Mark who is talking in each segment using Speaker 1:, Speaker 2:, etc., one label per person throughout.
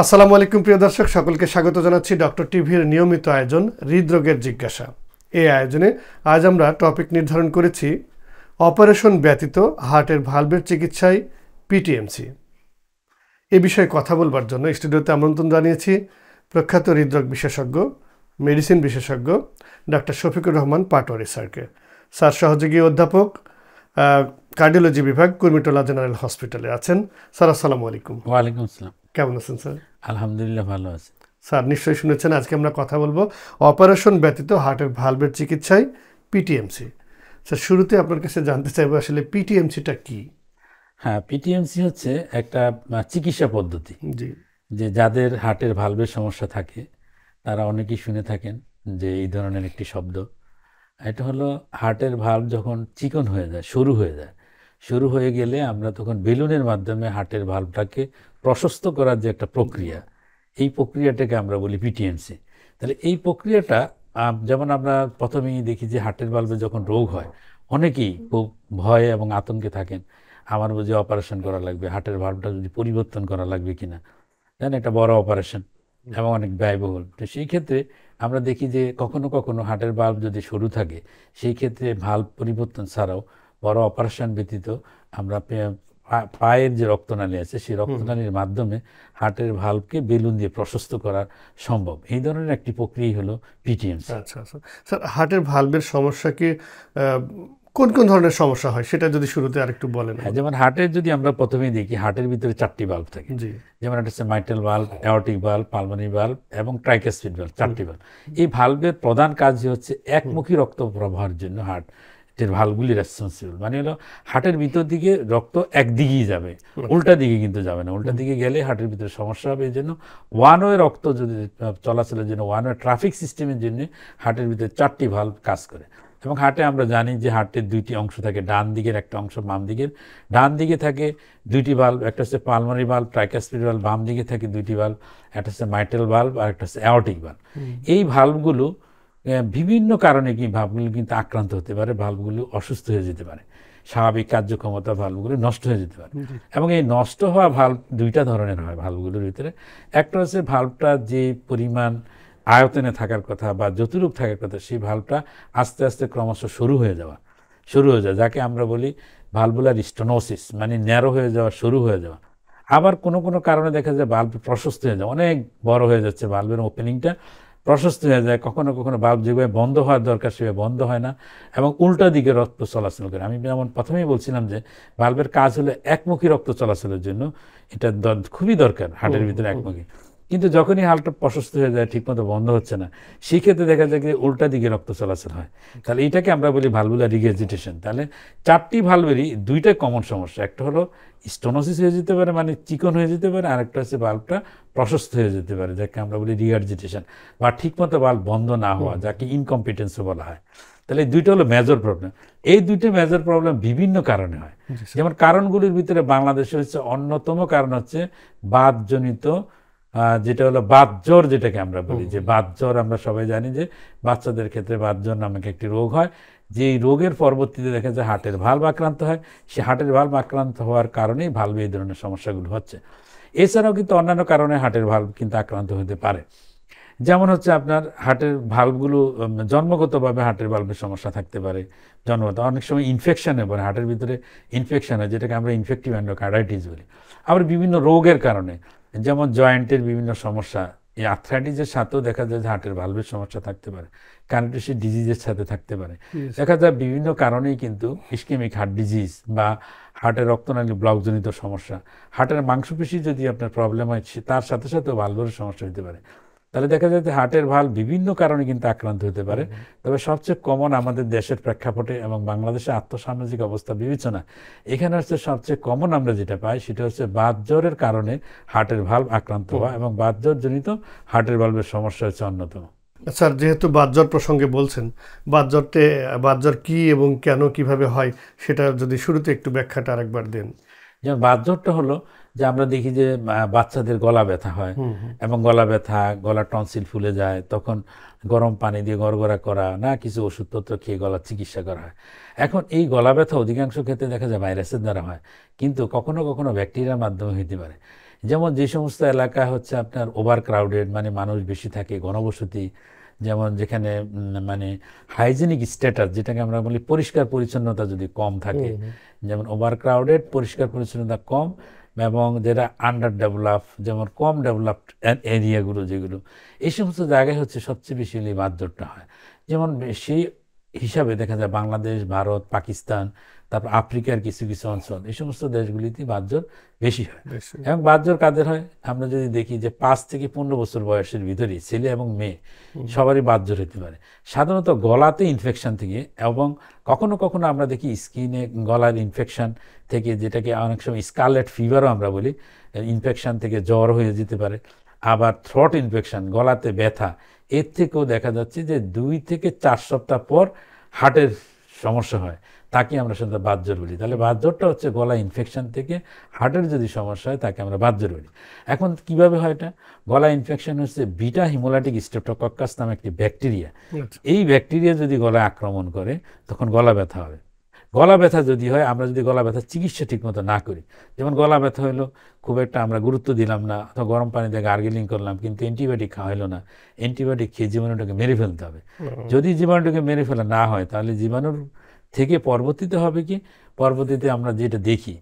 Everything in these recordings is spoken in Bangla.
Speaker 1: আসসালামু আলাইকুম প্রিয় দর্শক, সকলকে স্বাগত জানাচ্ছি ডক্টর টিভির নিয়মিত আয়োজন হৃদরোগের জিজ্ঞাসা। এই আয়োজনে আজ আমরা টপিক নির্ধারণ করেছি অপারেশন ব্যতীত হার্টের ভালভের চিকিৎসায় পিটিএমসি। এ বিষয়ে কথা বলবার জন্য স্টুডিওতে আমন্ত্রণ জানিয়েছি প্রখ্যাত হৃদরোগ বিশেষজ্ঞ, মেডিসিন বিশেষজ্ঞ ডক্টর শফিকুর রহমান পাটোয়ারি স্যারকে। স্যার সহযোগী অধ্যাপক, কার্ডিওলজি বিভাগ, কুর্মিটোলা জেনারেল হসপিটালে আছেন। স্যার আসসালামু আলাইকুম।
Speaker 2: ওয়ালাইকুম আসসালাম।
Speaker 1: কেমন আছেন স্যার?
Speaker 2: আলহামদুলিল্লাহ, ভালো আছে।
Speaker 1: স্যার নিশ্চয়ই শুনেছেন, আজকে আমরা কথা বলবো অপারেশন ব্যতীত হার্টের ভালভের চিকিৎসায় পিটিএমসি। স্যার শুরুতে আপনার কাছে জানতে চাইবো আসলে পিটিএমসিটা কি?
Speaker 2: হ্যাঁ, পিটিএমসি হচ্ছে একটা চিকিৎসা পদ্ধতি,
Speaker 1: জি,
Speaker 2: যে যাদের হার্টের ভালভের সমস্যা থাকে তারা অনেকেই শুনে থাকেন যে এই ধরনের একটি শব্দ। এটা হলো হার্টের ভালভ যখন চিকন হয়ে যায়, শুরু হয়ে গেলে আমরা তখন বেলুনের মাধ্যমে হার্টের ভালভটাকে প্রশস্ত করার যে একটা প্রক্রিয়া, এই প্রক্রিয়াটাকে আমরা বলি পিটিএমসি। তাহলে এই প্রক্রিয়াটা যেমন আমরা প্রথমেই দেখি যে হার্টের ভালভে যখন রোগ হয় অনেকেই খুব ভয়ে এবং আতঙ্কে থাকেন, আমার বুঝি অপারেশন করা লাগবে, হার্টের ভালভটা যদি পরিবর্তন করা লাগবে কিনা, জানেন একটা বড় অপারেশন এবং অনেক ব্যয়বহুল। তো সেই ক্ষেত্রে আমরা দেখি যে কখনো কখনো হার্টের ভালভ যদি সরু থাকে, সেই ক্ষেত্রে ভালভ পরিবর্তন ছাড়াও বড় অপারেশন ব্যতীত আমরা পায়ের যে রক্তনালী আছে সেই রক্তনালীর মাধ্যমে হার্টের ভালভকে বেলুন দিয়ে প্রশস্ত করা সম্ভব। এই ধরনের একটি প্রক্রিয়া হলো পিটিএমসি।
Speaker 1: আচ্ছা আচ্ছা। স্যার হার্টের ভালভের সমস্যা কি কোন কোন ধরনের সমস্যা হয় সেটা যদি শুরুতে আরেকটু বলেন।
Speaker 2: হ্যাঁ, যেমন হার্টের যদি আমরা প্রথমেই দেখি, হার্টের ভিতরে 4টি ভালভ থাকে।
Speaker 1: জি,
Speaker 2: যেমন একটা হচ্ছে mitral valve, aortic valve, pulmonary valve এবং ট্রাইকাসপিড ভালভ, 4টি ভালভ। এই ভালভের প্রধান কাজই হচ্ছে একমুখী রক্ত প্রবাহের জন্য হার্টের ভালভগুলি রেসপন্সিবল। মানে হলো হার্টের ভিতর দিকে রক্ত একদিকেই যাবে, উল্টা দিকে কিন্তু যাবে না। উল্টা দিকে গেলে হার্টের ভিতরে সমস্যা হবে। এই জন্য ওয়ান ওয়ে রক্ত যদি চলাচলের জন্য, ওয়ান ওয়ে ট্রাফিক সিস্টেমের জন্য হার্টের ভিতরে 4টি ভালভ কাজ করে। এবং হার্টে আমরা জানি যে হার্টের 2টি অংশ থাকে, ডান দিকের একটা অংশ, বাম দিকের। ডান দিকে থাকে 2টি ভালভ, একটা হচ্ছে পালমোনারি ভালভ, ট্রাইকাসপিড ভালভ। বাম দিকে থাকে 2টি ভালভ, একটা হচ্ছে মাইট্রাল ভালভ আর একটা হচ্ছে অ্যাওর্টিক ভালভ। এই ভালভগুলো বিভিন্ন কারণে ভালভগুলো কিন্তু আক্রান্ত হতে পারে, ভালভগুলো অসুস্থ হয়ে যেতে পারে, স্বাভাবিক কার্যক্ষমতা ভালভগুলো নষ্ট হয়ে যেতে পারে। এবং এই নষ্ট হওয়া ভালভ 2টা ধরনের হয় ভালভগুলোর ভিতরে। একটা হচ্ছে ভালভটা যে পরিমাণ আয়তনে থাকার কথা বা যতটুকু থাকার কথা, সেই ভালভটা আস্তে আস্তে ক্রমশ শুরু হয়ে যায়, যাকে আমরা বলি ভালভুলার স্টেনোসিস, মানে ন্যারো হয়ে যাওয়া, শুরু হয়ে যাওয়া। আবার কোনো কোনো কারণে দেখা যায় ভালভ প্রশস্ত হয়ে যায়, অনেক বড় হয়ে যাচ্ছে, ভালভের ওপেনিংটা প্রশস্ত হয়ে যায়। কখনো কখনো ভালভ যেভাবে বন্ধ হওয়ার দরকার সেভাবে বন্ধ হয় না এবং উল্টা দিকে রক্ত চলাচল করে। আমি যেমন প্রথমেই বলছিলাম যে ভালভের কাজ হলো একমুখী রক্ত চলাচলের জন্য, এটা খুবই দরকার হার্টের ভিতরে একমুখী। কিন্তু যখনই হালটা প্রশস্ত হয়ে যায়, ঠিকমতো বন্ধ হচ্ছে না, সেই ক্ষেত্রে দেখা যায় যে উল্টা দিকে রক্ত চলাচল হয়। তাহলে এটাকে আমরা বলি ভালভুলার রিগেজিটেশন। তাহলে 4টি ভালভেরই 2টা কমন সমস্যা। একটা হলো স্টোনোসিস হয়ে যেতে পারে, মানে চিকন হয়ে যেতে পারে, আরেকটা হচ্ছে ভালভটা প্রশস্ত হয়ে যেতে পারে, যাকে আমরা বলি রিগার্জিটেশন, বা ঠিকমতো ভালভ বন্ধ না হওয়া, যাকে ইনকম্পিটেন্সও বলা হয়। তাহলে এই 2টা হলো মেজর প্রবলেম। এই 2টা মেজর প্রবলেম বিভিন্ন কারণে হয়। যেমন কারণগুলির ভিতরে বাংলাদেশে হচ্ছে অন্যতম কারণ হচ্ছে বাতজনিত, যেটা হলো বাতজ্বর, যেটাকে আমরা বলি যে বাতজ্বর। আমরা সবাই জানি যে বাচ্চাদের ক্ষেত্রে বাতজ্বর নামক একটি রোগ হয়, যে রোগের পরবর্তীতে দেখা যায় হার্টের ভালভ আক্রান্ত হয়। সে হার্টের ভালভ আক্রান্ত হওয়ার কারণেই ভালভে এই ধরনের সমস্যাগুলো হচ্ছে। এছাড়াও কিন্তু অন্যান্য কারণে হার্টের ভালভ কিন্তু আক্রান্ত হতে পারে। যেমন হচ্ছে আপনার হার্টের ভালভগুলো জন্মগতভাবে হার্টের ভালভের সমস্যা থাকতে পারে, জন্মগত। অনেক সময় ইনফেকশনে পড়ে, হার্টের ভিতরে ইনফেকশন হয়, যেটাকে আমরা ইনফেক্টিভ এন্ডোকার্ডাইটিস বলি। আবার বিভিন্ন রোগের কারণে, যেমন জয়েন্টের বিভিন্ন সমস্যা, এই আর্থ্রাইটিসের সাথেও দেখা যায় যে হার্টের ভালভের সমস্যা থাকতে পারে, কানেক্টিভ ডিজিজের সাথে থাকতে পারে। দেখা যায় বিভিন্ন কারণেই কিন্তু ইসকেমিক হার্ট ডিজিজ বা হার্টের রক্তনালী ব্লকজনিত সমস্যা, হার্টের মাংসপেশি যদি আপনার প্রবলেম হয়, তার সাথে সাথেও ভালভের সমস্যা হতে পারে। তাহলে দেখা যায় যে হার্টের ভালভ বিভিন্ন কারণে কিন্তু আক্রান্ত হতে পারে। তবে সবচেয়ে কমন আমাদের দেশের প্রেক্ষাপটে এবং বাংলাদেশের আর্থসামাজিক অবস্থা বিবেচনা, এখানে হচ্ছে সবচেয়ে কমন আমরা যেটা পাই সেটা হচ্ছে বাতজ্বরের কারণে হার্টের ভালভ আক্রান্ত হওয়া, এবং বাতজ্বরজনিত হার্টের ভালভের সমস্যা হচ্ছে অন্যতম।
Speaker 1: স্যার যেহেতু বাতজ্বর প্রসঙ্গে বলছেন, বাতজ্বর কি এবং কেন কিভাবে হয় সেটা যদি শুরুতে একটু ব্যাখ্যাটা আরেকবার দেন।
Speaker 2: যেমন বাতজ্বরটা হলো যে আমরা দেখি যে বাচ্চাদের গলা ব্যথা হয়, এবং গলা ব্যথা, গলা টনসিল ফুলে যায়, তখন গরম পানি দিয়ে গড়গড়া করা, না কিছু ওষুধপত্র খেয়ে গলার চিকিৎসা করা হয়। এখন এই গলা ব্যথা অধিকাংশ ক্ষেত্রে দেখা যায় ভাইরাসের দ্বারা হয়, কিন্তু কখনো কখনো ব্যাকটেরিয়ার মাধ্যমে হতে পারে। যেমন যে সমস্ত এলাকা হচ্ছে আপনার ওভার ক্রাউডেড, মানে মানুষ বেশি থাকে, ঘনবসতি, যেমন যেখানে মানে হাইজেনিক স্ট্যাটাস যেটাকে আমরা বলি পরিষ্কার পরিচ্ছন্নতা যদি কম থাকে, যেমন ওভার ক্রাউডেড, পরিষ্কার পরিচ্ছন্নতা কম, এবং যেটা আন্ডার ডেভেলপ, যেমন কম ডেভেলপড এরিয়াগুলো যেগুলো, এই সমস্ত জায়গায় হচ্ছে সবচেয়ে বেশি বাতজোরটা হয়। যেমন সেই হিসাবে দেখা যায় বাংলাদেশ, ভারত, পাকিস্তান, তারপর আফ্রিকার কিছু কিছু অঞ্চল, এই সমস্ত দেশগুলিতে বাতজোর বেশি হয়। এবং বাতজোর কাদের হয় আমরা যদি দেখি যে 5 থেকে 15 বছর বয়সের ভিতরে ছেলে এবং মেয়ে সবারই বাতজোর হতে পারে, সাধারণত গলাতে ইনফেকশন থেকে, এবং কখনো কখনো আমরা দেখি স্কিনে গলার ইনফেকশন থেকে, যেটাকে অনেক সময় স্কারলেট ফিভারও আমরা বলি, ইনফেকশন থেকে জ্বর হয়ে যেতে পারে। আবার থ্রট ইনফেকশন, গলাতে ব্যথা, এর থেকেও দেখা যাচ্ছে যে 2 থেকে 4 সপ্তাহ পর হার্টের সমস্যা হয়, তাকে আমরা সাধারণত বাতজোর বলি। তাহলে বাতজোরটা হচ্ছে গলা ইনফেকশন থেকে হার্টের যদি সমস্যা হয় তাকে আমরা বাতজোর বলি। এখন কিভাবে হয় এটা? গলা ইনফেকশন হচ্ছে বিটা হিমোলাইটিক স্ট্রেপ্টোকক্কাস নামে একটি ব্যাকটেরিয়া। এই ব্যাকটেরিয়া যদি গলায় আক্রমণ করে তখন গলা ব্যথা হবে। গলা ব্যথা যদি হয়, আমরা যদি গলা ব্যথার চিকিৎসা ঠিকমতো না করি, যেমন গলা ব্যথা হলো, খুব একটা আমরা গুরুত্ব দিলাম না, অথবা গরম পানি দিয়ে গার্গেলিং করলাম, কিন্তু অ্যান্টিবায়োটিক খাওয়া হলো না, অ্যান্টিবায়োটিক খেয়ে জীবাণুটাকে মেরে ফেলতে হবে। যদি জীবাণুটাকে মেরে ফেলা না হয় তাহলে জীবাণুর থেকে পরবর্তীতে হবে কি, পরবর্তীতে আমরা যেটা দেখি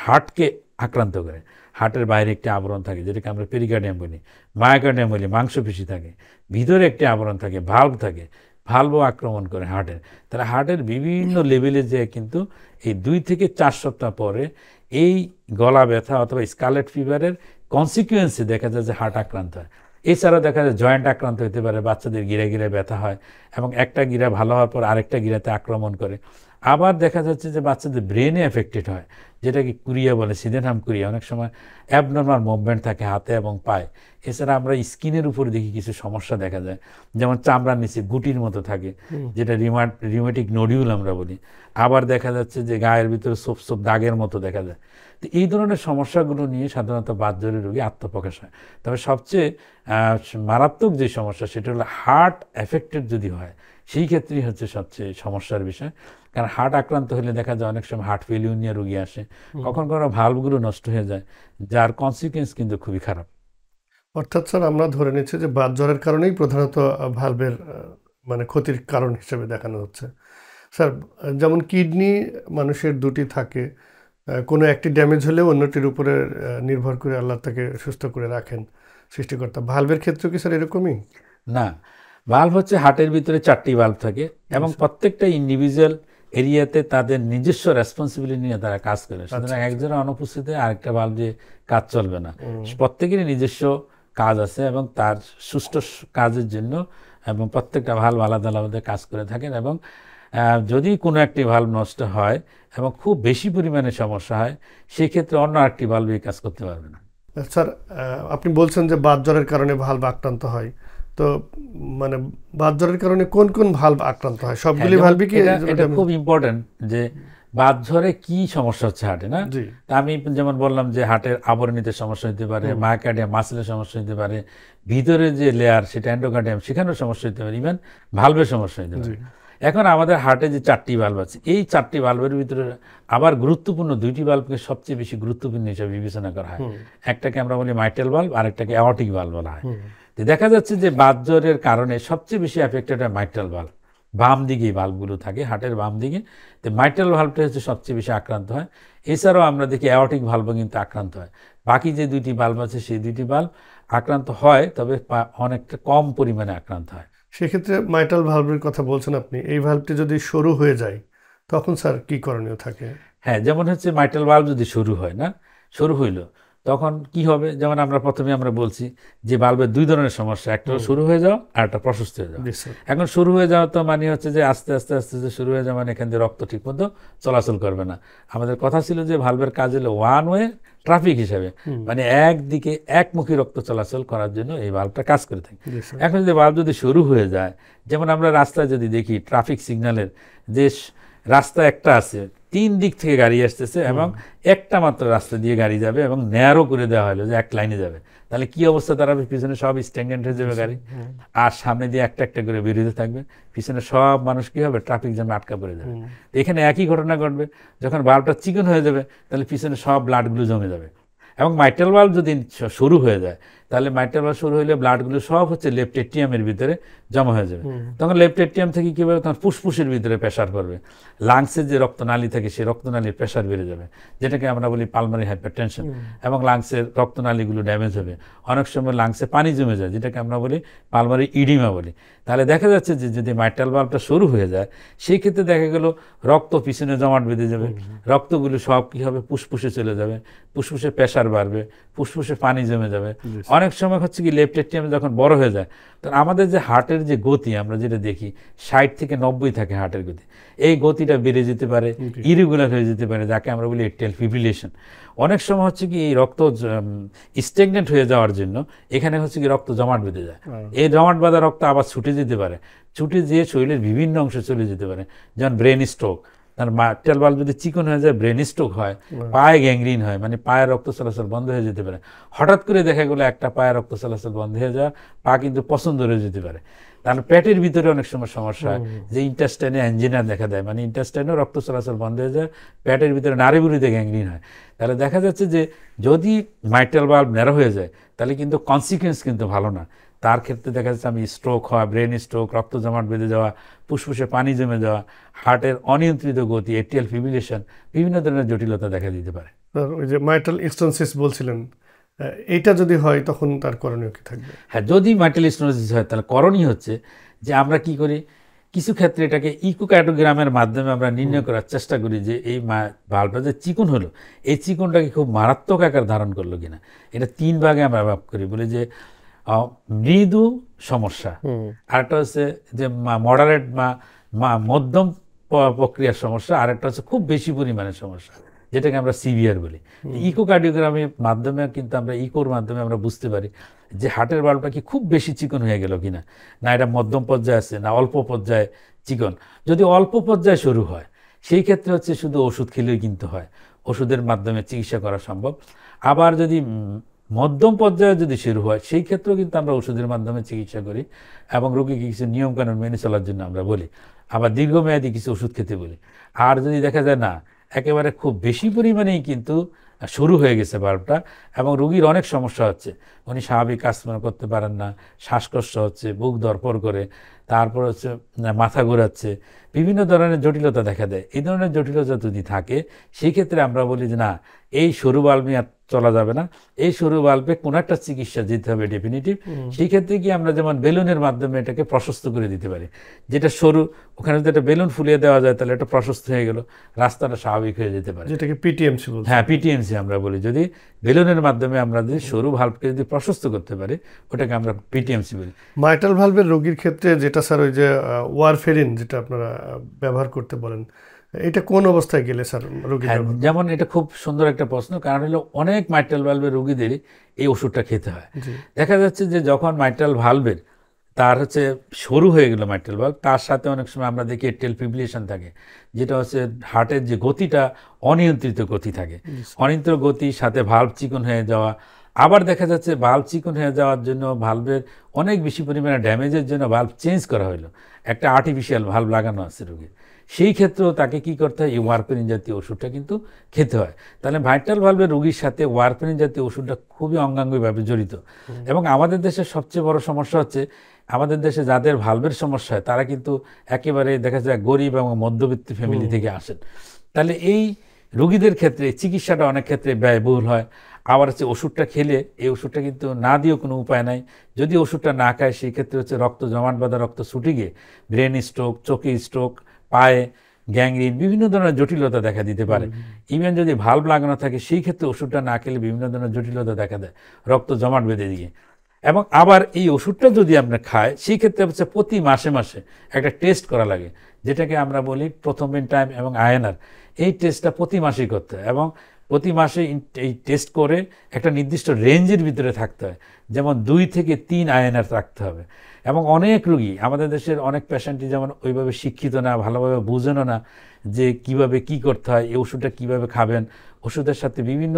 Speaker 2: হার্টকে আক্রান্ত করে, হার্টের বাইরে একটি আবরণ থাকে যেটাকে আমরা পেরিকার্ডিয়াম বলি, মায়োকার্ডিয়াম বলি, মাংসপেশি থাকে, ভিতরে একটি আবরণ থাকে, ভাল্ব থাকে, ভাল্বও আক্রমণ করে হার্টের। তাহলে হার্টের বিভিন্ন লেভেলে যে কিন্তু এই 2 থেকে 4 সপ্তাহ পরে এই গলা ব্যথা অথবা স্কারলেট ফিভারের কনসিকুয়েন্সে দেখা যায় যে হার্ট আক্রান্ত হয়। এছাড়াও দেখা যায় জয়েন্ট আক্রান্ত হতে পারে, বাচ্চাদের গিরা গিরা ব্যথা হয় এবং একটা গিরা ভালো হওয়ার পর আরেকটা গিরাতে আক্রমণ করে। আবার দেখা যাচ্ছে যে বাচ্চাদের ব্রেনে এফেক্টেড হয়, যেটাকে কুরিয়া বলে, সিদেনহাম কুরিয়া। অনেক সময় অ্যাবনর্মাল মুভমেন্ট থাকে হাতে এবং পায়ে। এছাড়া আমরা স্কিনের উপর দেখি কিছু সমস্যা দেখা যায়, যেমন চামড়ার নিচে গুটির মতো থাকে, যেটা রিউমেটিক নোডিউল আমরা বলি। আবার দেখা যাচ্ছে যে গায়ের ভিতরে সোপ সোপ দাগের মতো দেখা যায়। তো এই ধরনের সমস্যাগুলো নিয়ে সাধারণত বাতজোরের রোগী আত্মপ্রকাশ হয়। তবে সবচেয়ে মারাত্মক যে সমস্যা সেটা হলো হার্ট এফেক্টেড যদি হয়, সেই ক্ষেত্রেই হচ্ছে সবচেয়ে সমস্যার বিষয়। কারণ হার্ট আক্রান্ত হলে দেখা যায় অনেক সময় হার্ট ফেলিউর নিয়ে রোগী আসে, কখন কখনো ভালভগুলো নষ্ট হয়ে যায়, যার কনসিকুয়েন্স কিন্তু খুবই খারাপ।
Speaker 1: অর্থাৎ স্যার আমরা ধরে নিচ্ছি যে বাতজ্বরের কারণেই প্রধানত ভালভের মানে ক্ষতির কারণ হিসেবে দেখানো হচ্ছে। স্যার যেমন কিডনি মানুষের 2টি থাকে, কোনো একটি ড্যামেজ হলেও অন্যটির উপরে নির্ভর করে আল্লাহ তাকে সুস্থ করে রাখেন সৃষ্টিকর্তা। ভালভের ক্ষেত্রেও কি স্যার এরকমই?
Speaker 2: না, ভালভ হচ্ছে হার্টের ভিতরে 4টি ভালভ থাকে এবং প্রত্যেকটা ইন্ডিভিজুয়াল এরিয়াতে তাদের নিজস্ব রেসপন্সিবিলিটি নিয়ে তারা কাজ করে। সুতরাং একজনের অনুপস্থিতিতে আরেকটা ভালভ দিয়ে কাজ চলবে না, প্রত্যেকেরই নিজস্ব কাজ আছে এবং তার সুষ্ঠু কাজের জন্য এবং প্রত্যেকটা ভালভ আলাদা আলাদা কাজ করে থাকেন। এবং যদি কোনো একটি ভালভ নষ্ট হয় এবং খুব বেশি পরিমাণে সমস্যা হয়, সেই ক্ষেত্রে অন্য আরেকটি ভালভ এই কাজ করতে পারবে না।
Speaker 1: স্যার আপনি বলছেন যে বাতজ্বরের কারণে ভালভ আক্রান্ত হয়, তো মানে বাতজ্বরের কারণে কোন কোন ভালভ আক্রান্ত হয়? সবগুলি ভালভই কি?
Speaker 2: এটা খুব ইম্পর্টেন্ট যে বাতজ্বরে কি সমস্যা হচ্ছে হার্টে, না? তা আমি যেমন বললাম যে হার্টের আবরণীতে সমস্যা হতে পারে, মায়োকার্ডিয়াম মাসেলের সমস্যা হতে পারে, ভিতরে যে লেয়ার সেটা এন্ডোকার্ডিয়াম, সেখানেও সমস্যা হতে পারে, ইভেন ভালভের সমস্যা হতে পারে। এখন আমাদের হার্টে যে 4টি ভালভ আছে, এই 4টি ভালভের ভিতরে আবার গুরুত্বপূর্ণ 2টি ভালভকে সবচেয়ে বেশি গুরুত্বপূর্ণ হিসেবে বিবেচনা করা হয়। একটাকে আমরা বলি মাইট্রাল ভালভ, আরেকটাকে অ্যাওর্টিক ভালভ বলা হয়। তো দেখা যাচ্ছে যে বাতজ্বরের কারণে সবচেয়ে বেশি এফেক্টেড হয় মাইট্রাল ভালভ, বাম দিকে ভালভগুলো থাকে হার্টের বাম দিকে। তো মাইট্রাল ভালভটা হচ্ছে সবচেয়ে বেশি আক্রান্ত হয়। এছাড়াও আমরা দেখি অ্যাওর্টিক ভালভও কিন্তু আক্রান্ত হয়। বাকি যে 2টি ভালভ আছে সেই 2টি ভালভ আক্রান্ত হয়, তবে অনেকটা কম পরিমাণে আক্রান্ত হয়।
Speaker 1: সেক্ষেত্রে মাইট্রাল ভালভের কথা বলছেন আপনি, এই ভালভটি যদি সরু হয়ে যায় তখন স্যার কি করণীয় থাকে?
Speaker 2: হ্যাঁ, যেমন হচ্ছে মাইট্রাল ভালভ যদি সরু হয়, না, সরু হইল তখন কি হবে? যেমন আমরা প্রথমে আমরা বলছি যে ভালভের 2 ধরনের সমস্যা, একটা শুরু হয়ে যাওয়া আর একটা প্রশস্ত হয়ে যাওয়া। এখন শুরু হয়ে যাওয়া তো মানে হচ্ছে যে আস্তে আস্তে আস্তে আস্তে শুরু হয়ে যাওয়া, মানে এখান দিয়ে রক্ত ঠিক মতো চলাচল করবে না। আমাদের কথা ছিল যে ভালভের কাজ হলো ওয়ান ওয়ে ট্রাফিক হিসাবে, মানে একদিকে একমুখী রক্ত চলাচল করার জন্য এই ভালভটা কাজ করে থাকে। এখন যদি ভালভ যদি শুরু হয়ে যায়, যেমন আমরা রাস্তায় যদি দেখি ট্রাফিক সিগন্যালের যে রাস্তা একটা আছে, 3 দিক থেকে গাড়ি আসতেছে এবং একটা মাত্র রাস্তা দিয়ে গাড়ি যাবে এবং ন্যারো করে দেওয়া হলো যে এক লাইনে যাবে, তাহলে কি অবস্থা দাঁড়াবে? পিছনে সব স্ট্যাগনেন্ট হয়ে যাবে গাড়ি, আর সামনে দিয়ে একটা একটা করে বেরিয়ে থাকবে, পিছনে সব মানুষ কি হবে? ট্রাফিক জ্যামে আটকা পড়ে যাবে। এখানে একই ঘটনা ঘটবে, যখন ভালভটা চিকন হয়ে যাবে তাহলে পিছনে সব ব্লাডগুলো জমে যাবে এবং মাইট্রাল ভালভ যদি শুরু হয়ে যায়, তাহলে মাইট্রাল ভালভ শুরু হলে ব্লাডগুলো সব হচ্ছে লেফট এট্রিয়ামের ভিতরে জমা হয়ে যাবে। তখন লেফট এট্রিয়াম থেকে কী হবে, তখন ফুসফুসের ভিতরে প্রেশার পড়বে, লাংসের যে রক্তনালী থাকে সেই রক্তনালীর প্রেশার বেড়ে যাবে, যেটাকে আমরা বলি পালমারি হাইপারটেনশন, এবং লাংসের রক্তনালীগুলো ড্যামেজ হবে। অনেক সময় লাংসে পানি জমে যায়, যেটাকে আমরা বলি পালমারি ইডিমা বলি। তাহলে দেখা যাচ্ছে যে যদি মাইট্রাল ভালভটা শুরু হয়ে যায়, সেই ক্ষেত্রে দেখা গেল রক্ত পিছনে জমাট বেঁধে যাবে, রক্তগুলো সব কী হবে, ফুসফুসে চলে যাবে, ফুসফুসে প্রেশার বাড়বে, ফুসফুসে পানি জমে যাবে। অনেক সময় হচ্ছে কি লেফট এট্রিয়াম যখন বড় হয়ে যায়, তখন আমাদের যে হার্টের যে গতি আমরা যেটা দেখি 60 থেকে 90 থাকে হার্টের গতি, এই গতিটা বেড়ে যেতে পারে, ইরেগুলার হয়ে যেতে পারে, যাকে আমরা বলি এট্রিয়াল ফিব্রিলেশন। অনেক সময় হচ্ছে কি এই রক্ত স্ট্যাগনেন্ট হয়ে যাওয়ার জন্য এখানে হচ্ছে কি রক্ত জমাট বেঁধে যায়, এই জমাট বাঁধা রক্ত আবার ছুটে যেতে পারে, ছুটে যেয়ে শরীরের বিভিন্ন অংশে চলে যেতে পারে, যেমন ব্রেন স্ট্রোক। তার মাইট্রাল ভালভ যদি চিকন হয়ে যায়, ব্রেন স্ট্রোক হয়, পায়ে গ্যাংগ্রিন হয়, মানে পায়ের রক্ত চলাচল বন্ধ হয়ে যেতে পারে। হঠাৎ করে দেখা গেলো একটা পায়ের রক্ত চলাচল বন্ধ হয়ে যাওয়া, পা কিন্তু পছন্দ হয়ে যেতে পারে। তাহলে পেটের ভিতরে অনেক সময় সমস্যা হয়, যে ইন্টেস্টাইনে অ্যাঞ্জিনা দেখা দেয়, মানে ইন্টেস্টাইনেও রক্ত চলাচল বন্ধ হয়ে যায়, পেটের ভিতরে নাড়িভুড়িতে গ্যাংগ্রিন হয়। তাহলে দেখা যাচ্ছে যে যদি মাইট্রাল ভালভ ন্যারো হয়ে যায়, তাহলে কিন্তু কনসিকুয়েন্স কিন্তু ভালো না। তার ক্ষেত্রে দেখা যাচ্ছে আমি স্ট্রোক হওয়া, ব্রেন স্ট্রোক, রক্ত জমাট বেঁধে যাওয়া, ফুসফুসে পানি জমে যাওয়া, হার্টের অনিয়ন্ত্রিত গতি, এট্রিয়াল ফিব্রিলেশন, বিভিন্ন ধরনের জটিলতা দেখা দিতে পারে।
Speaker 1: ওই যে মাইট্রাল স্টেনোসিস বলছিলেন, এইটা যদি হয় তখন তার করণীয় কি থাকবে?
Speaker 2: হ্যাঁ, যদি মাইট্রাল স্টেনোসিস হয় তাহলে করণীয় হচ্ছে যে আমরা কি করি, কিছু ক্ষেত্রে এটাকে ইকোকার্ডিওগ্রামের মাধ্যমে আমরা নির্ণয় করার চেষ্টা করি যে এই ভালভটা যে চিকন হলো, এই চিকনটাকে খুব মারাত্মক আকার ধারণ করলো কিনা। এটা 3 ভাগে আমরা ভাগ করি, বলি যে মৃদু সমস্যা, আরেকটা হচ্ছে যে মডারেট বা মধ্যম প্রক্রিয়ার সমস্যা, আরেকটা হচ্ছে খুব বেশি পরিমাণের সমস্যা, যেটাকে আমরা সিভিয়ার বলি। ইকোকার্ডিওগ্রামের মাধ্যমে কিন্তু আমরা ইকোর মাধ্যমে আমরা বুঝতে পারি যে হার্টের ভালভটা কি খুব বেশি চিকন হয়ে গেল কিনা, না এটা মধ্যম পর্যায়ে আছে, না অল্প পর্যায়ে চিকন। যদি অল্প পর্যায়ে শুরু হয়, সেই ক্ষেত্রে হচ্ছে শুধু ওষুধ খেলেই কিন্তু হয়, ওষুধের মাধ্যমে চিকিৎসা করা সম্ভব। আবার যদি মধ্যম পর্যায়ে যদি শুরু হয়, সেই ক্ষেত্রেও কিন্তু আমরা ওষুধের মাধ্যমে চিকিৎসা করি এবং রোগীকে কিছু নিয়মকানুন মেনে চলার জন্য আমরা বলি, আবার দীর্ঘমেয়াদী কিছু ওষুধ খেতে বলি। আর যদি দেখা যায় না একেবারে খুব বেশি পরিমাণেই কিন্তু শুরু হয়ে গেছে ভালভটা এবং রোগীর অনেক সমস্যা হচ্ছে, উনি স্বাভাবিক কাজকর্ম করতে পারেন না, শ্বাসকষ্ট হচ্ছে, বুক ধরপড় করে, তারপর হচ্ছে মাথা ঘোরাচ্ছে, বিভিন্ন ধরনের জটিলতা দেখা দেয়, এই ধরনের জটিলতা যদি থাকে, সেই ক্ষেত্রে আমরা বলি যে না, এই সরু ভালভ নিয়ে চলা যাবে না, এই সরু ভালভে কোনো একটা চিকিৎসা দিতে হবে ডেফিনিটিভ। সেই ক্ষেত্রে কি আমরা যেমন বেলুনের মাধ্যমে এটাকে প্রশস্ত করে দিতে পারি, যেটা সরু, ওখানে যদি একটা বেলুন ফুলিয়ে দেওয়া যায় তাহলে এটা প্রশস্ত হয়ে গেল, রাস্তাটা স্বাভাবিক হয়ে যেতে পারে,
Speaker 1: যেটাকে পিটিএমসি বলছি।
Speaker 2: হ্যাঁ, পিটিএমসি আমরা বলি। যদি বেলুনের মাধ্যমে আমরা যদি সরু ভালভকে যদি প্রশস্ত করতে পারি, ওটাকে আমরা পিটিএমসি বলি।
Speaker 1: মাইট্রাল ভালভের রোগীর ক্ষেত্রে যেটা স্যার ওই যে ওয়ারফেরিন যেটা আপনারা ব্যবহার করতে বলেন, এটা কোন অবস্থায় গেলে স্যার রোগী?
Speaker 2: যেমন এটা খুব সুন্দর একটা প্রশ্ন, কারণ হলো অনেক মাইট্রাল ভালভের রোগীদেরই এই ওষুধটা খেতে হয়। দেখা যাচ্ছে যে যখন মাইট্রাল ভালভের তার হচ্ছে শুরু হয়ে গেল মাইট্রাল ভালভ, তার সাথে অনেক সময় আমরা দেখি এট্রিয়াল ফিব্রিলেশন থাকে, যেটা হচ্ছে হার্টের যে গতিটা অনিয়ন্ত্রিত গতি থাকে, অনিয়ন্ত্রিত গতির সাথে ভালভ চিকন হয়ে যাওয়া। আবার দেখা যাচ্ছে ভালভ চিকন হয়ে যাওয়ার জন্য ভালভের অনেক বেশি পরিমাণে ড্যামেজের জন্য ভালভ চেঞ্জ করা হলো, একটা আর্টিফিশিয়াল ভালভ লাগানো আছে রোগীর, সেই ক্ষেত্রেও তাকে কি করতে হয়, এই ওয়ারফেরিন জাতীয় ওষুধটা কিন্তু খেতে হয়। তাহলে মাইট্রাল ভালভের রোগীর সাথে ওয়ারফেরিন জাতীয় ওষুধটা খুবই অঙ্গাঙ্গিভাবে জড়িত। এবং আমাদের দেশের সবচেয়ে বড় সমস্যা হচ্ছে, আমাদের দেশে যাদের ভালভের সমস্যা হয় তারা কিন্তু একেবারে দেখা যায় গরিব এবং মধ্যবিত্ত ফ্যামিলি থেকে আসেন। তাহলে এই রোগীদের ক্ষেত্রে চিকিৎসাটা অনেক ক্ষেত্রে ব্যয়বহুল হয়। আবার হচ্ছে ওষুধটা খেলে এই ওষুধটা কিন্তু না দিয়েও কোনো উপায় নাই, যদি ওষুধটা না খায় সেই ক্ষেত্রে হচ্ছে রক্ত জমাট বাঁধা, রক্ত ছুটে গিয়ে ব্রেন স্ট্রোক, চোখে স্ট্রোক, পায়ে গ্যাংগ্রিন, বিভিন্ন ধরনের জটিলতা দেখা দিতে পারে। ইভেন যদি ভালভ লাগানো থাকে সেই ক্ষেত্রে ওষুধটা না খেলে বিভিন্ন ধরনের জটিলতা দেখা দেয়, রক্ত জমাট বেঁধে দিয়ে। এবং আবার এই ওষুধটা যদি আমরা খায় সেই ক্ষেত্রে হচ্ছে প্রতি মাসে মাসে একটা টেস্ট করা লাগে, যেটাকে আমরা বলি প্রথম ইন টাইম এবং আইএনআর। এই টেস্টটা প্রতি মাসেই করতে হয় এবং প্রতি মাসে এই টেস্ট করে একটা নির্দিষ্ট রেঞ্জের ভিতরে থাকতে হয়, যেমন 2 থেকে 3 আইএনআর রাখতে হবে। এবং অনেক রোগী আমাদের দেশের অনেক পেশেন্টই যেমন ওইভাবে শিক্ষিত না, ভালোভাবে বুঝেনও না যে কিভাবে কি করতে হয়, এই ওষুধটা কিভাবে খাবেন, ওষুধের সাথে বিভিন্ন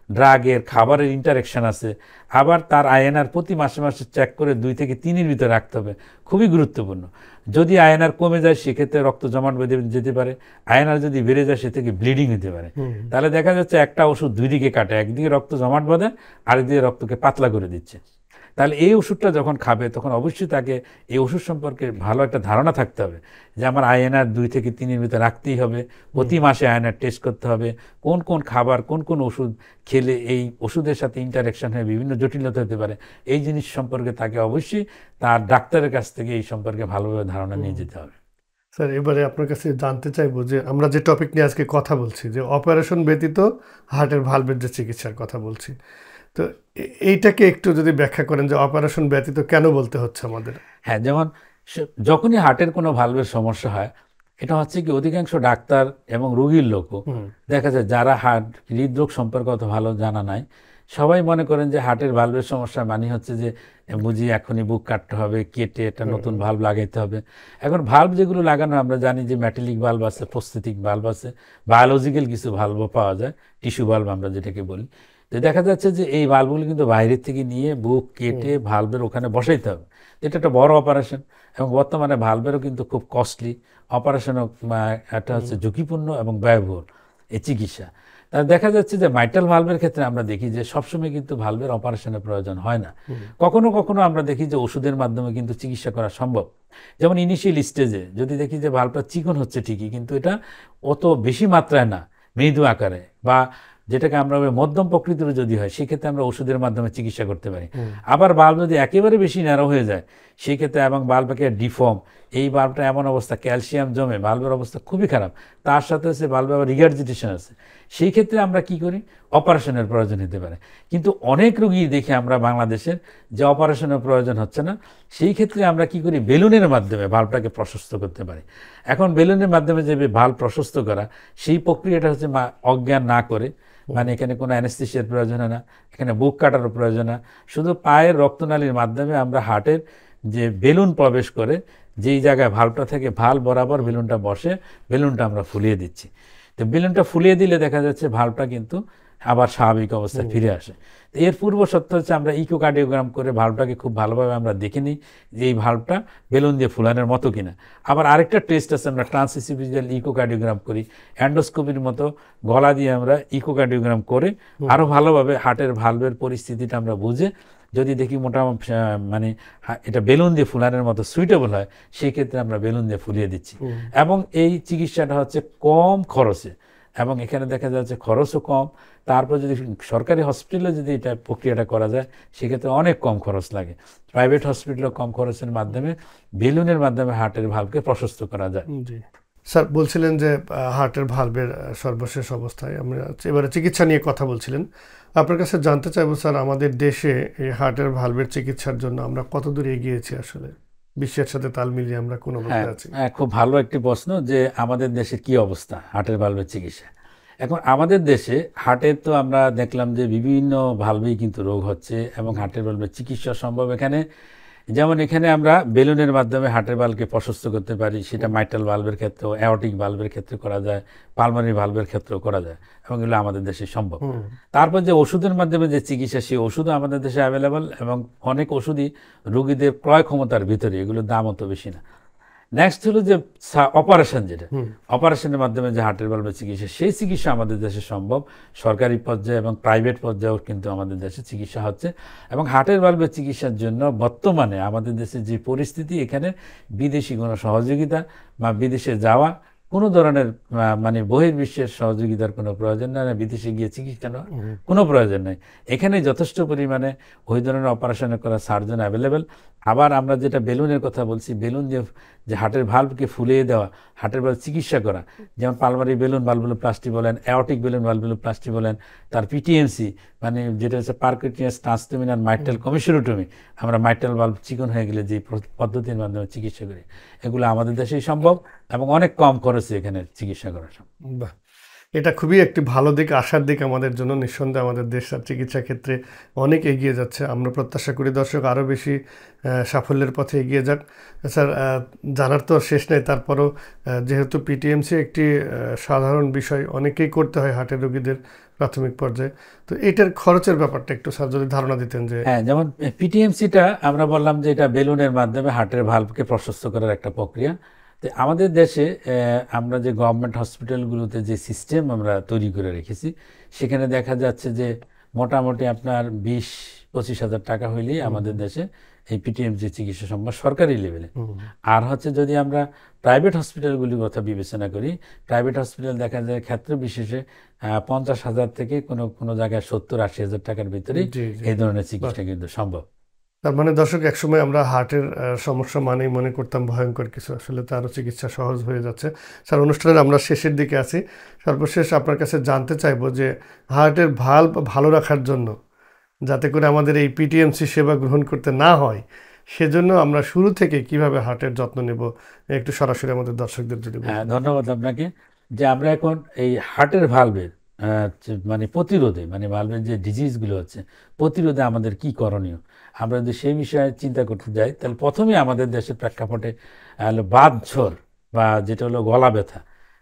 Speaker 2: ড্রাগের খাবারের ইন্টারেকশন আছে। আবার তার আইএনআর প্রতি মাসে মাসে চেক করে 2 থেকে 3-এর ভিতরে রাখতে হবে, খুবই গুরুত্বপূর্ণ। যদি আইএনআর কমে যায় সেক্ষেত্রে রক্ত জমাট বেঁধে যেতে পারে, আইএনআর যদি বেড়ে যায় সে থেকে ব্লিডিং হতে পারে। তাহলে দেখা যাচ্ছে একটা ওষুধ 2 দিকে কাটে, একদিকে রক্ত জমাট বাঁধে, আরেকদিকে রক্তকে পাতলা করে দিচ্ছে। তাহলে এই ওষুধটা যখন খাবে তখন অবশ্যই তাকে এই ওষুধ সম্পর্কে ভালো একটা ধারণা থাকতে হবে যে আমার আইএনআর 2 থেকে 3-এর ভিতরে রাখতেই হবে, প্রতি মাসে আইএনআর টেস্ট করতে হবে, কোন কোন খাবার কোন কোন ওষুধ খেলে এই ওষুধের সাথে ইন্টারাকশন হয়ে বিভিন্ন জটিলতা হতে পারে, এই জিনিস সম্পর্কে তাকে অবশ্যই তার ডাক্তারের কাছ থেকে এই সম্পর্কে ভালোভাবে ধারণা নিয়ে যেতে হবে।
Speaker 1: স্যার, এবারে আপনার কাছে জানতে চাইবো যে আমরা যে টপিক নিয়ে আজকে কথা বলছি, যে অপারেশন ব্যতীত হার্টের ভালভের যে চিকিৎসার কথা বলছি, তো এইটাকে একটু যদি ব্যাখ্যা করেন যে অপারেশন ব্যতীত কেন বলতে হচ্ছে আমাদের।
Speaker 2: হ্যাঁ, যেমন যখনই হার্টের কোনো ভালভের সমস্যা হয়, এটা হচ্ছে কি অধিকাংশ ডাক্তার এবং রোগীর লোকও দেখা যায় যারা হৃদরোগ সম্পর্কে অত ভালো জানা নাই, সবাই মনে করেন যে হার্টের ভালভের সমস্যা মানে হচ্ছে যে বুঝি এখনই বুক কাটতে হবে, কেটে একটা নতুন ভালভ লাগাইতে হবে। এখন ভালভ যেগুলো লাগানো আমরা জানি যে মেটালিক ভালভ আছে, প্রস্থেটিক ভালভ আছে, বায়োলজিক্যাল কিছু ভালভও পাওয়া যায়, টিস্যু ভালভ আমরা যেটাকে বলি। তো দেখা যাচ্ছে যে এই ভালভগুলো কিন্তু বাইরের থেকে নিয়ে বুক কেটে ভালভের ওখানে বসাইতে হবে। এটা একটা বড় অপারেশন এবং বর্তমানে ভালভেরও কিন্তু খুব কস্টলি অপারেশনও, একটা হচ্ছে ঝুঁকিপূর্ণ এবং ব্যয়বহুল এই চিকিৎসা। তাহলে দেখা যাচ্ছে যে মাইট্রাল ভালভের ক্ষেত্রে আমরা দেখি যে সবসময় কিন্তু ভালভের অপারেশনের প্রয়োজন হয় না। কখনো কখনো আমরা দেখি যে ওষুধের মাধ্যমে কিন্তু চিকিৎসা করা সম্ভব। যেমন ইনিশিয়াল স্টেজে যদি দেখি যে ভালভটা চিকন হচ্ছে ঠিকই, কিন্তু এটা অত বেশি মাত্রায় না, মৃদু আকারে বা যেটাকে আমরা মধ্যম প্রকৃতির যদি হয় সেক্ষেত্রে আমরা ওষুধের মাধ্যমে চিকিৎসা করতে পারি। আবার বাল্ব যদি একেবারে বেশি ন্যারো হয়ে যায় সেক্ষেত্রে এবং বাল্বকে ডিফর্ম, এই বাল্বটা এমন অবস্থা ক্যালসিয়াম জমে বাল্বের অবস্থা খুবই খারাপ, তার সাথে হচ্ছে বাল্বে আবার রিগার্জিটেশন আছে, সেই ক্ষেত্রে আমরা কি করি, অপারেশনের প্রয়োজন হতে পারে। কিন্তু অনেক রোগী দেখে আমরা বাংলাদেশের যে অপারেশনের প্রয়োজন হচ্ছে না, সেই ক্ষেত্রে আমরা কি করি, বেলুনের মাধ্যমে ভাল্বটাকে প্রশস্ত করতে পারি। এখন বেলুনের মাধ্যমে যে ভাল্ব প্রশস্ত করা, সেই প্রক্রিয়াটা হচ্ছে অজ্ঞান না করে, মানে এখানে কোনো অ্যানেস্থেসিয়ার প্রয়োজন হয় না, এখানে বুক কাটারও প্রয়োজন না, শুধু পায়ের রক্তনালীর মাধ্যমে আমরা হার্টের যে বেলুন প্রবেশ করে যেই জায়গায় ভাল্বটা থেকে ভাল্ব বরাবর বেলুনটা বসে, বেলুনটা আমরা ফুলিয়ে দিচ্ছি। তো বেলুনটা ফুলিয়ে দিলে দেখা যাচ্ছে ভাল্বটা কিন্তু আবার স্বাভাবিক অবস্থায় ফিরে আসে। এর পূর্ব সত্য হচ্ছে আমরা ইকোকার্ডিওগ্রাম করে ভাল্বটাকে খুব ভালোভাবে আমরা দেখে নিই যে এই ভাল্বটা বেলুন দিয়ে ফুলানোর মতো কিনা। আবার আরেকটা টেস্ট আছে, আমরা ট্রান্সইসোফেজিয়াল ইকোকার্ডিওগ্রাম করি, অ্যান্ডোস্কোপির মতো গলা দিয়ে আমরা ইকোকার্ডিওগ্রাম করে আরও ভালোভাবে হার্টের ভাল্বের পরিস্থিতিটা আমরা বুঝে যদি দেখি মোটামুটি মানে এটা বেলুন দিয়ে ফুলানোর মতো সুইটেবল হয়, সেই ক্ষেত্রে আমরা বেলুন দিয়ে ফুলিয়ে দিচ্ছি। এবং এই চিকিৎসাটা হচ্ছে কম খরচে, এবং এখানে দেখা যাচ্ছে খরচও কম। তারপর যদি সরকারি হসপিটালে যদি এটা প্রক্রিয়াটা করা যায় সেক্ষেত্রে অনেক কম খরচ লাগে। প্রাইভেট হসপিটালে কম খরচের মাধ্যমে বেলুনের মাধ্যমে হার্টের ভাল্বকে প্রশস্ত করা যায়।
Speaker 1: জি স্যার, বলছিলেন যে হার্টের ভাল্বের সর্বশেষ অবস্থায় আমরা এবারে চিকিৎসা নিয়ে কথা বলছিলেন। আপনার কাছে জানতে চাইবো স্যার, আমাদের দেশে এই হার্টের ভাল্বের চিকিৎসার জন্য আমরা কত দূর এগিয়েছি, আসলে বিশ্বের সাথে তাল মিলিয়ে আমরা কোন অবস্থায় আছি?
Speaker 2: হ্যাঁ, খুব ভালো একটি প্রশ্ন যে আমাদের দেশে কি অবস্থা হার্টের ভাল্বের চিকিৎসা। এখন আমাদের দেশে হার্টের তো আমরা দেখলাম যে বিভিন্ন ভাল্বেই কিন্তু রোগ হচ্ছে এবং হার্টের ভাল্বের চিকিৎসা সম্ভব। এখানে যেমন এখানে আমরা বেলুনের মাধ্যমে হার্টের ভাল্বকে প্রশস্ত করতে পারি, সেটা মাইট্রাল ভাল্বের ক্ষেত্রেও, অ্যাওর্টিক ভাল্বের ক্ষেত্রে করা যায়, পালমোনারি ভাল্বের ক্ষেত্রেও করা যায়, এবং এগুলো আমাদের দেশে সম্ভব। তারপর যে ওষুধের মাধ্যমে যে চিকিৎসা, সেই ওষুধও আমাদের দেশে অ্যাভেলেবল, এবং অনেক ওষুধই রোগীদের ক্রয় ক্ষমতার ভিতরে, এগুলোর দাম অত বেশি না। নেক্সট হলো যে অপারেশন, যেটা অপারেশনের মাধ্যমে যে হার্টের ভাল্বের চিকিৎসা, সেই চিকিৎসা আমাদের দেশে সম্ভব। সরকারি পর্যায়ে এবং প্রাইভেট পর্যায়েও কিন্তু আমাদের দেশে চিকিৎসা হচ্ছে। এবং হার্টের ভাল্বের চিকিৎসার জন্য বর্তমানে আমাদের দেশে যে পরিস্থিতি, এখানে বিদেশি কোনো সহযোগিতা বা বিদেশে যাওয়া কোনো ধরনের মানে বহির্বিশ্বের সহযোগিতার কোনো প্রয়োজন নেই, বিদেশে গিয়ে চিকিৎসা নেওয়ার কোনো প্রয়োজন নেই। এখানে যথেষ্ট পরিমাণে ওই ধরনের অপারেশনে করা সার্জন অ্যাভেলেবেল। আবার আমরা যেটা বেলুনের কথা বলছি, বেলুন যে হার্টের ভাল্বকে ফুলিয়ে দেওয়া, হার্টের ভাল্ব চিকিৎসা করা, যেমন পালমারি বেলুন ভালভুলোপ্লাস্টি বলেন, অ্যাওর্টিক বেলুন ভালভুলোপ্লাস্টি বলেন, তার পিটিএমসি মানে যেটা হচ্ছে পারকিউটেনিয়াস ট্রান্সলুমিনাল মাইট্রাল কমিশনোটমি, আমরা মাইট্রাল ভাল্ব চিকন হয়ে গেলে যে পদ্ধতির মাধ্যমে চিকিৎসা করি, এগুলো আমাদের দেশেই সম্ভব এবং অনেক কম খরচে এখানে চিকিৎসা করা সম্ভব।
Speaker 1: বাহ, এটা খুবই একটি ভালো দিক, আশার দিক আমাদের জন্য। নিঃসন্দেহে আমাদের দেশ আর চিকিৎসা ক্ষেত্রে অনেক এগিয়ে যাচ্ছে। আমরা প্রত্যাশা করি দর্শক আরও বেশি সাফল্যের পথে এগিয়ে যাক। স্যার, জানার তো শেষ নেই, তারপরও যেহেতু পিটিএমসি একটি সাধারণ বিষয়, অনেকেই করতে হয় হার্টের রোগীদের প্রাথমিক পর্যায়ে, তো এটার খরচের ব্যাপারটা একটু স্যার যদি ধারণা দিতেন। যে
Speaker 2: হ্যাঁ, যেমন পিটিএমসিটা আমরা বললাম যে এটা বেলুনের মাধ্যমে হার্টের ভালভকে প্রশস্ত করার একটা প্রক্রিয়া। তো আমাদের দেশে আমরা যে গভর্নমেন্ট হসপিটালগুলোতে যে সিস্টেম আমরা তৈরি করে রেখেছি, সেখানে দেখা যাচ্ছে যে মোটামুটি আপনার 20-25 হাজার টাকা হইলেই আমাদের দেশে এই পিটিএমসি চিকিৎসা সম্ভব সরকারি লেভেলে। আর হচ্ছে যদি আমরা প্রাইভেট হসপিটালগুলির কথা বিবেচনা করি, প্রাইভেট হসপিটাল দেখা যায় ক্ষেত্র বিশেষে 50,000 থেকে কোনো কোনো জায়গায় 70-80 হাজার টাকার ভিতরেই এই ধরনের চিকিৎসা কিন্তু সম্ভব।
Speaker 1: তার মানে দর্শক, একসময় আমরা হার্টের সমস্যা মানেই মনে করতাম ভয়ঙ্কর কিছু, আসলে তারও চিকিৎসা সহজ হয়ে যাচ্ছে। স্যার, অনুষ্ঠানের আমরা শেষের দিকে আছি। সর্বশেষ আপনার কাছে জানতে চাইবো যে হার্টের ভালভ ভালো রাখার জন্য, যাতে করে আমাদের এই পিটিএমসি সেবা গ্রহণ করতে না হয়, সেজন্য আমরা শুরু থেকে কিভাবে হার্টের যত্ন নেব, একটু সরাসরি আমাদের দর্শকদের যদি বলেন।
Speaker 2: হ্যাঁ, ধন্যবাদ আপনাকে। যে আমরা এখন এই হার্টের ভালভের মানে প্রতিরোধে, মানে ভালভের যে ডিজিজগুলো হচ্ছে প্রতিরোধে আমাদের কি করণীয়, আমরা যদি সেই বিষয়ে চিন্তা করতে যাই, তাহলে প্রথমে আমাদের দেশের প্রেক্ষাপটে হলো বাতজ্বর বা যেটা হলো গলা ব্যথা।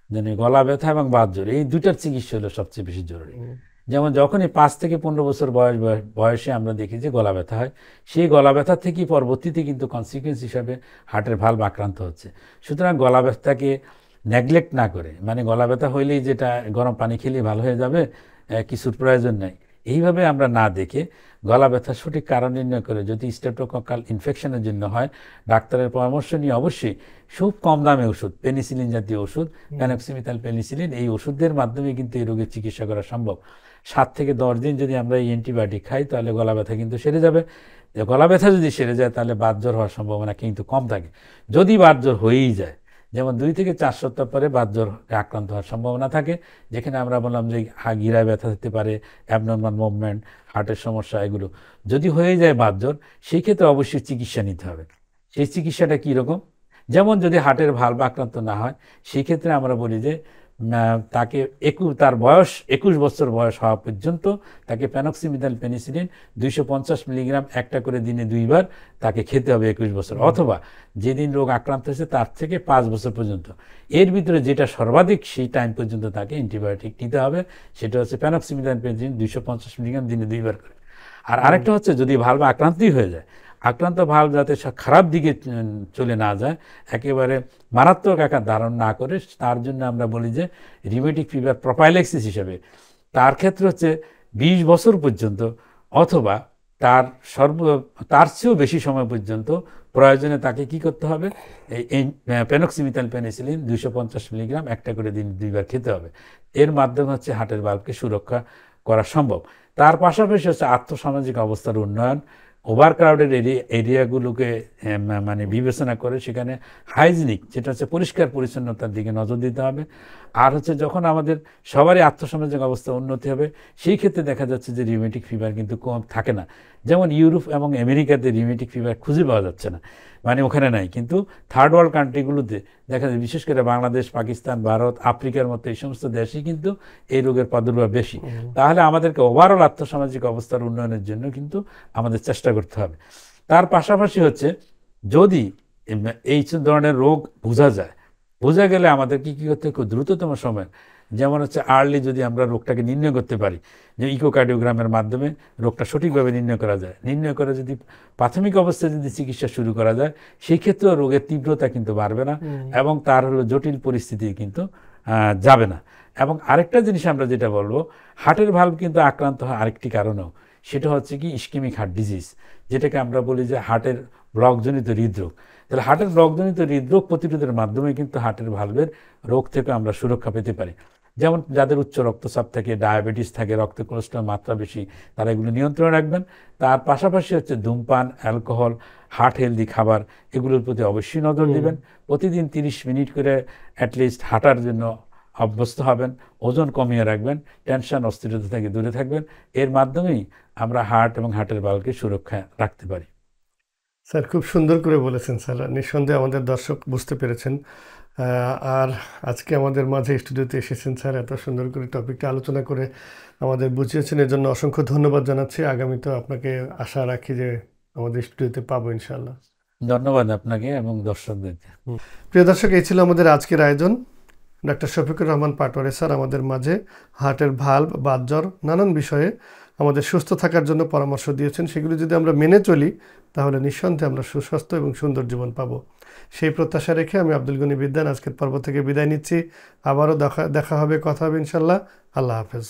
Speaker 2: মানে গলা ব্যথা এবং বাতজ্বর, এই দুইটার চিকিৎসা হলো সবচেয়ে বেশি জরুরি। যেমন যখনই 5 থেকে 15 বছর বয়সে আমরা দেখি যে গলা ব্যথা হয়, সেই গলা ব্যথা থেকেই পরবর্তীতে কিন্তু কনসিকুয়েন্স হিসাবে হার্টের ভালভ আক্রান্ত হচ্ছে। সুতরাং গলা ব্যথাকে নেগলেক্ট না করে, মানে গলা ব্যথা হইলেই যেটা গরম পানি খেলেই ভালো হয়ে যাবে, কিছুর প্রয়োজন নাই, এইভাবে আমরা না দেখে গলা ব্যথার সঠিক কারণ নির্ণয় করে, যদি স্ট্রেপ্টোকক্কাল ইনফেকশনের জন্য হয়, ডাক্তারের পরামর্শ নিয়ে অবশ্যই খুব কম দামে ওষুধ, পেনিসিলিন জাতীয় ওষুধ, প্যানক্সিমিথাল পেনিসিলিন, এই ওষুধের মাধ্যমে কিন্তু এই রোগের চিকিৎসা করা সম্ভব। 7 থেকে 10 দিন যদি আমরা এই অ্যান্টিবায়োটিক খাই, তাহলে গলা ব্যথা কিন্তু সেরে যাবে। গলা ব্যথা যদি সেরে যায়, তাহলে বাতজ্বর হওয়ার সম্ভাবনা কিন্তু কম থাকে। যদি বাতজ্বর হয়েই যায়, যেমন 2 থেকে 4 সপ্তাহ পরে বাতজ্বর আক্রান্ত হওয়ার সম্ভাবনা থাকে, যেখানে আমরা বললাম যে গিরায় ব্যথা হতে পারে, অ্যাবনর্মাল মুভমেন্ট, হার্টের সমস্যা, এগুলো যদি হয়ে যায় বাতজ্বর, সেই ক্ষেত্রে অবশ্যই চিকিৎসা নিতে হবে। সেই চিকিৎসাটা কীরকম? যেমন যদি হার্টের ভালভ আক্রান্ত না হয়, সেই ক্ষেত্রে আমরা বলি যে তাকে তার বয়স 21 বছর বয়স হওয়া পর্যন্ত তাকে প্যানক্সিমিথাল পেনিসিলিন 250 মিলিগ্রাম একটা করে দিনে 2 বার তাকে খেতে হবে 21 বছর, অথবা যেদিন রোগ আক্রান্ত হয়েছে তার থেকে 5 বছর পর্যন্ত, এর ভিতরে যেটা সর্বাধিক সেই টাইম পর্যন্ত তাকে অ্যান্টিবায়োটিক নিতে হবে। সেটা হচ্ছে প্যানক্সিমিথাল পেনিসিলিন 250 মিলিগ্রাম দিনে 2 বার করে। আর আরেকটা হচ্ছে যদি ভালভ আক্রান্তই হয়ে যায়, আক্রান্ত ভালভ যাতে খারাপ দিকে চলে না যায়, একেবারে মারাত্মক আকার ধারণ না করে, তার জন্য আমরা বলি যে রিউমেটিক ফিভার প্রোফাইল্যাক্সিস হিসেবে তার ক্ষেত্রে হচ্ছে 20 বছর পর্যন্ত, অথবা তার চেয়েও বেশি সময় পর্যন্ত প্রয়োজনে তাকে কি করতে হবে, এই প্যানক্সিমিথাল পেনিসিলিন 250 মিলিগ্রাম একটা করে দিন 2 বার খেতে হবে। এর মাধ্যমে হচ্ছে হার্টের ভালভকে সুরক্ষা করা সম্ভব। তার পাশাপাশি হচ্ছে আর্থসামাজিক অবস্থার উন্নয়ন, ওভারক্রাউডেড এরিয়াগুলোকে মানে বিবেচনা করে সেখানে হাইজিনিক, যেটা হচ্ছে পরিষ্কার পরিচ্ছন্নতার দিকে নজর দিতে হবে। আর হচ্ছে যখন আমাদের সবারই আর্থসামাজিক অবস্থা উন্নতি হবে, সেই ক্ষেত্রে দেখা যাচ্ছে যে রিউমেটিক ফিভার কিন্তু কম থাকে না। যেমন ইউরোপ এবং আমেরিকাতে রিউমেটিক ফিভার খুঁজে পাওয়া যাচ্ছে না, মানে ওখানে নাই, কিন্তু থার্ড ওয়ার্ল্ড কান্ট্রিগুলোতে দেখা যায়, বিশেষ করে বাংলাদেশ, পাকিস্তান, ভারত, আফ্রিকার মতো এই সমস্ত দেশেই কিন্তু এই রোগের প্রাদুর্ভাব বেশি। তাহলে আমাদেরকে ওভারঅল আর্থসামাজিক অবস্থার উন্নয়নের জন্য কিন্তু আমাদের চেষ্টা করতে হবে। তার পাশাপাশি হচ্ছে যদি এই ধরনের রোগ বোঝা গেলে আমাদের কি করতে হবে খুব দ্রুততম সময়, যেমন হচ্ছে আর্লি যদি আমরা রোগটাকে নির্ণয় করতে পারি, যে ইকোকার্ডিওগ্রামের মাধ্যমে রোগটা সঠিকভাবে নির্ণয় করা যায়, নির্ণয় করে যদি প্রাথমিক অবস্থায় যদি চিকিৎসা শুরু করা যায়, সেই ক্ষেত্রেও রোগের তীব্রতা কিন্তু বাড়বে না এবং তার হলো জটিল পরিস্থিতি কিন্তু যাবে না। এবং আরেকটা জিনিস আমরা যেটা বলবো, হার্টের ভালভ কিন্তু আক্রান্ত হয় আরেকটি কারণেও, সেটা হচ্ছে কি ইস্কেমিক হার্ট ডিজিজ, যেটাকে আমরা বলি যে হার্টের ব্লকজনিত হৃদরোগ। তাহলে হার্টের ব্লকজনিত হৃদরোগ প্রতিরোধের মাধ্যমে কিন্তু হার্টের ভালভের রোগ থেকে আমরা সুরক্ষা পেতে পারি। যেমন যাদের উচ্চ রক্তচাপ থাকে, ডায়াবেটিস থাকে, রক্তে কোলেস্ট্রল মাত্রা বেশি, তারা এগুলো নিয়ন্ত্রণে রাখবেন। তার পাশাপাশি হচ্ছে ধূমপান, অ্যালকোহল, হার্ট হেলদি খাবার, এগুলোর প্রতি অবশ্যই নজর দিবেন। প্রতিদিন 30 মিনিট করে অ্যাটলিস্ট হাঁটার জন্য অভ্যস্ত হবেন, ওজন কমিয়ে রাখবেন, টেনশন অস্থিরতা থেকে দূরে থাকবেন। এর মাধ্যমেই আমরা হার্ট এবং হার্টের ভালভকে সুরক্ষা রাখতে পারি।
Speaker 1: স্যার খুব সুন্দর করে বলেছেন স্যার, নিঃসন্দেহে আমাদের দর্শক বুঝতে পেরেছেন। আর আজকে আমাদের মাঝে স্টুডিওতে এসেছেন স্যার, এত সুন্দর করে টপিকটা আলোচনা করে আমাদের বুঝিয়েছেন, এর জন্য অসংখ্য ধন্যবাদ জানাচ্ছি। আগামীতে আপনাকে আশা রাখি যে আমাদের স্টুডিওতে পাবো ইনশাআল্লাহ।
Speaker 2: ধন্যবাদ আপনাকে এবং দর্শকদেরকে।
Speaker 1: প্রিয় দর্শক, এই ছিল আমাদের আজকের আয়োজন। ডক্টর শফিকুর রহমান পাটোয়ারি স্যার আমাদের মাঝে হার্টের ভালভ, বাতজ্বর, নানান বিষয়ে আমাদের সুস্থ থাকার জন্য পরামর্শ দিয়েছেন। সেগুলি যদি আমরা মেনে চলি তাহলে নিঃসন্দেহে আমরা সুস্বাস্থ্য এবং সুন্দর জীবন পাবো। সেই প্রত্যাশা রেখে আমি আব্দুল গনি বিদ্যান আজকের পর্ব থেকে বিদায় নিচ্ছি। আবারও দেখা হবে, কথা হবে ইনশাল্লাহ। আল্লাহ হাফেজ।